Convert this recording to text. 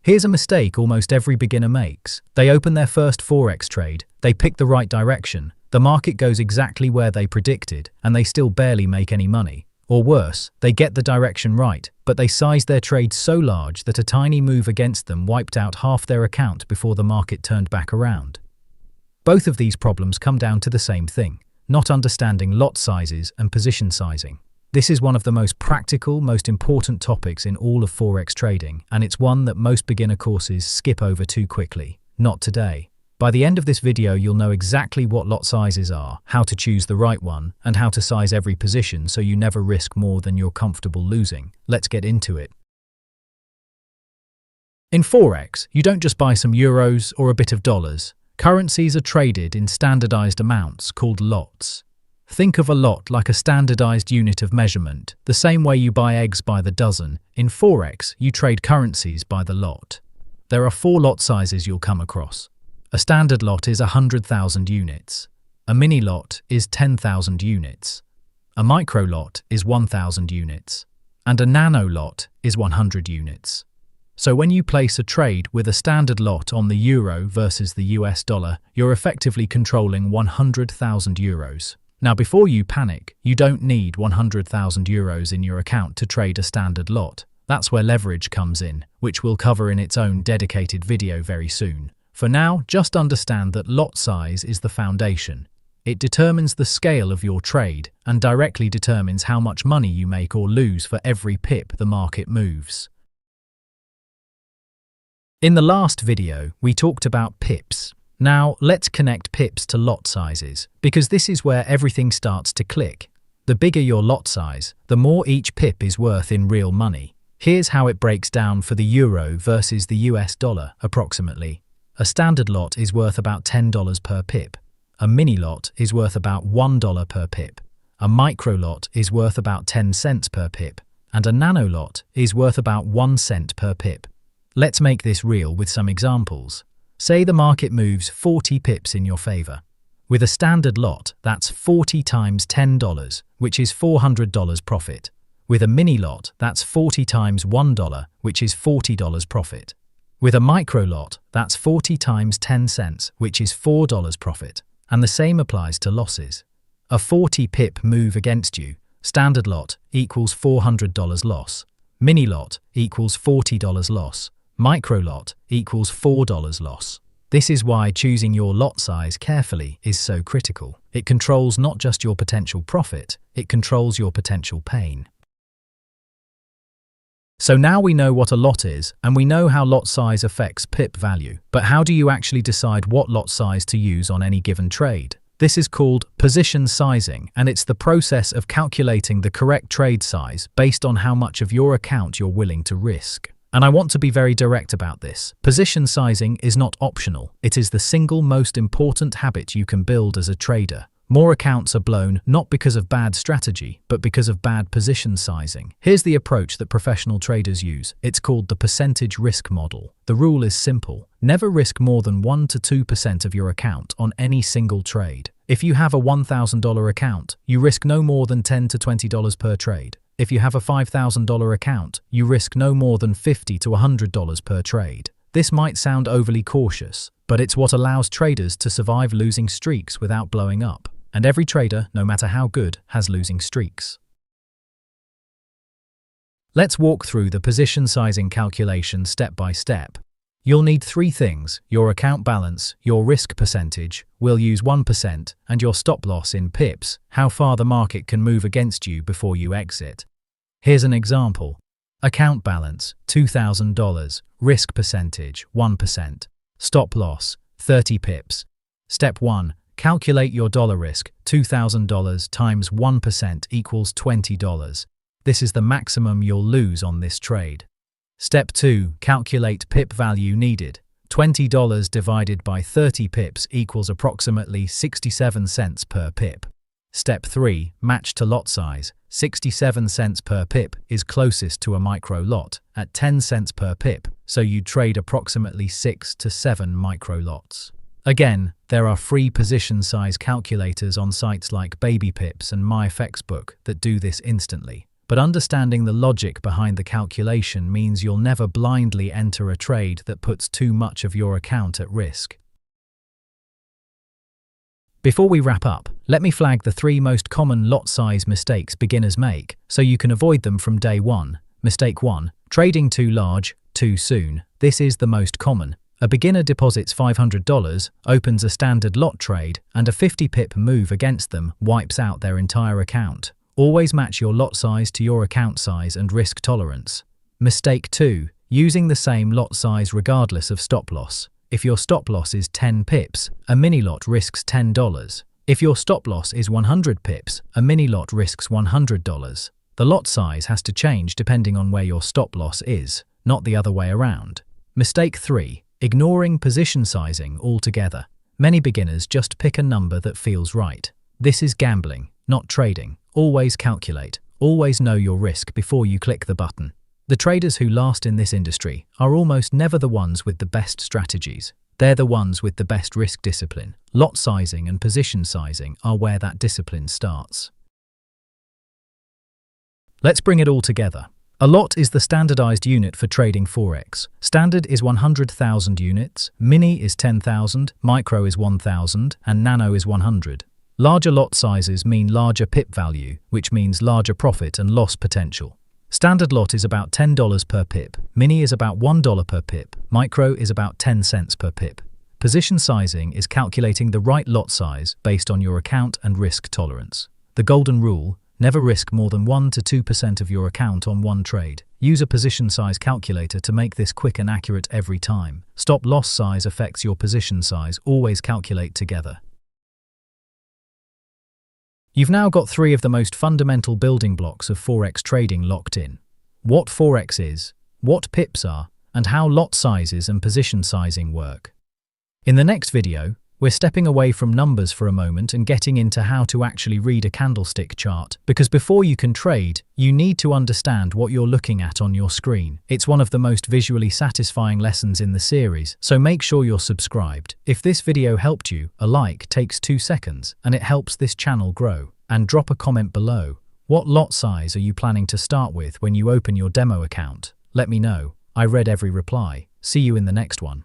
Here's a mistake almost every beginner makes. They open their first Forex trade, they pick the right direction, the market goes exactly where they predicted, and they still barely make any money. Or worse, they get the direction right, but they size their trade so large that a tiny move against them wiped out half their account before the market turned back around. Both of these problems come down to the same thing: not understanding lot sizes and position sizing. This is one of the most practical, most important topics in all of Forex trading, and it's one that most beginner courses skip over too quickly. Not today. By the end of this video, you'll know exactly what lot sizes are, how to choose the right one, and how to size every position so you never risk more than you're comfortable losing. Let's get into it. In Forex, you don't just buy some euros or a bit of dollars. Currencies are traded in standardized amounts called lots. Think of a lot like a standardized unit of measurement. The same way you buy eggs by the dozen, in Forex, you trade currencies by the lot. There are 4 lot sizes you'll come across. A standard lot is 100,000 units. A mini lot is 10,000 units. A micro lot is 1,000 units. And a nano lot is 100 units. So when you place a trade with a standard lot on the euro versus the US dollar, you're effectively controlling 100,000 euros. Now, before you panic, you don't need 100,000 euros in your account to trade a standard lot. That's where leverage comes in, which we'll cover in its own dedicated video very soon. For now, just understand that lot size is the foundation. It determines the scale of your trade and directly determines how much money you make or lose for every pip the market moves. In the last video, we talked about pips. Now, let's connect pips to lot sizes, because this is where everything starts to click. The bigger your lot size, the more each pip is worth in real money. Here's how it breaks down for the euro versus the US dollar, approximately. A standard lot is worth about $10 per pip. A mini lot is worth about $1 per pip. A micro lot is worth about 10 cents per pip. And a nano lot is worth about 1 cent per pip. Let's make this real with some examples. Say the market moves 40 pips in your favor. With a standard lot, that's 40 times $10, which is $400 profit. With a mini lot, that's 40 times $1, which is $40 profit. With a micro lot, that's 40 times 10 cents, which is $4 profit. And the same applies to losses. A 40 pip move against you, standard lot equals $400 loss. Mini lot equals $40 loss. Micro lot equals $4 loss. This is why choosing your lot size carefully is so critical. It controls not just your potential profit, it controls your potential pain. So now we know what a lot is, and we know how lot size affects pip value. But how do you actually decide what lot size to use on any given trade? This is called position sizing, and it's the process of calculating the correct trade size based on how much of your account you're willing to risk. And I want to be very direct about this. Position sizing is not optional. It is the single most important habit you can build as a trader. More accounts are blown not because of bad strategy, but because of bad position sizing. Here's the approach that professional traders use. It's called the percentage risk model. The rule is simple. Never risk more than 1 to 2% of your account on any single trade. If you have a $1,000 account, you risk no more than $10 to $20 per trade. If you have a $5,000 account, you risk no more than $50 to $100 per trade. This might sound overly cautious, but it's what allows traders to survive losing streaks without blowing up. And every trader, no matter how good, has losing streaks. Let's walk through the position sizing calculation step by step. You'll need 3 things: your account balance, your risk percentage, we'll use 1%, and your stop loss in pips, how far the market can move against you before you exit. Here's an example. Account balance, $2,000. Risk percentage, 1%. Stop loss, 30 pips. Step 1. Calculate your dollar risk. $2,000 times 1% equals $20. This is the maximum you'll lose on this trade. Step 2. Calculate pip value needed. $20 divided by 30 pips equals approximately 67 cents per pip. Step 3. Match to lot size. 67 cents per pip is closest to a micro lot at 10 cents per pip, so you trade approximately 6 to 7 micro lots. Again, there are free position size calculators on sites like BabyPips and MyFXBook that do this instantly. But understanding the logic behind the calculation means you'll never blindly enter a trade that puts too much of your account at risk. Before we wrap up, let me flag the 3 most common lot size mistakes beginners make, so you can avoid them from day one. Mistake 1. Trading too large, too soon. This is the most common. A beginner deposits $500, opens a standard lot trade, and a 50 pip move against them wipes out their entire account. Always match your lot size to your account size and risk tolerance. Mistake 2. Using the same lot size regardless of stop loss. If your stop loss is 10 pips, a mini lot risks $10. If your stop loss is 100 pips, a mini lot risks $100. The lot size has to change depending on where your stop loss is, not the other way around. Mistake 3. Ignoring position sizing altogether. Many beginners just pick a number that feels right. This is gambling, not trading. Always calculate. Always know your risk before you click the button. The traders who last in this industry are almost never the ones with the best strategies. They're the ones with the best risk discipline. Lot sizing and position sizing are where that discipline starts. Let's bring it all together. A lot is the standardized unit for trading Forex. Standard is 100,000 units, mini is 10,000, micro is 1,000, and nano is 100. Larger lot sizes mean larger pip value, which means larger profit and loss potential. Standard lot is about $10 per pip, mini is about $1 per pip, micro is about 10 cents per pip. Position sizing is calculating the right lot size based on your account and risk tolerance. The golden rule: never risk more than 1 to 2% of your account on one trade. Use a position size calculator to make this quick and accurate every time. Stop loss size affects your position size. Always calculate together. You've now got 3 of the most fundamental building blocks of Forex trading locked in. What Forex is, what pips are, and how lot sizes and position sizing work. In the next video, we're stepping away from numbers for a moment and getting into how to actually read a candlestick chart, because before you can trade, you need to understand what you're looking at on your screen. It's one of the most visually satisfying lessons in the series, so make sure you're subscribed. If this video helped you, a like takes 2 seconds, and it helps this channel grow. And drop a comment below. What lot size are you planning to start with when you open your demo account? Let me know. I read every reply. See you in the next one.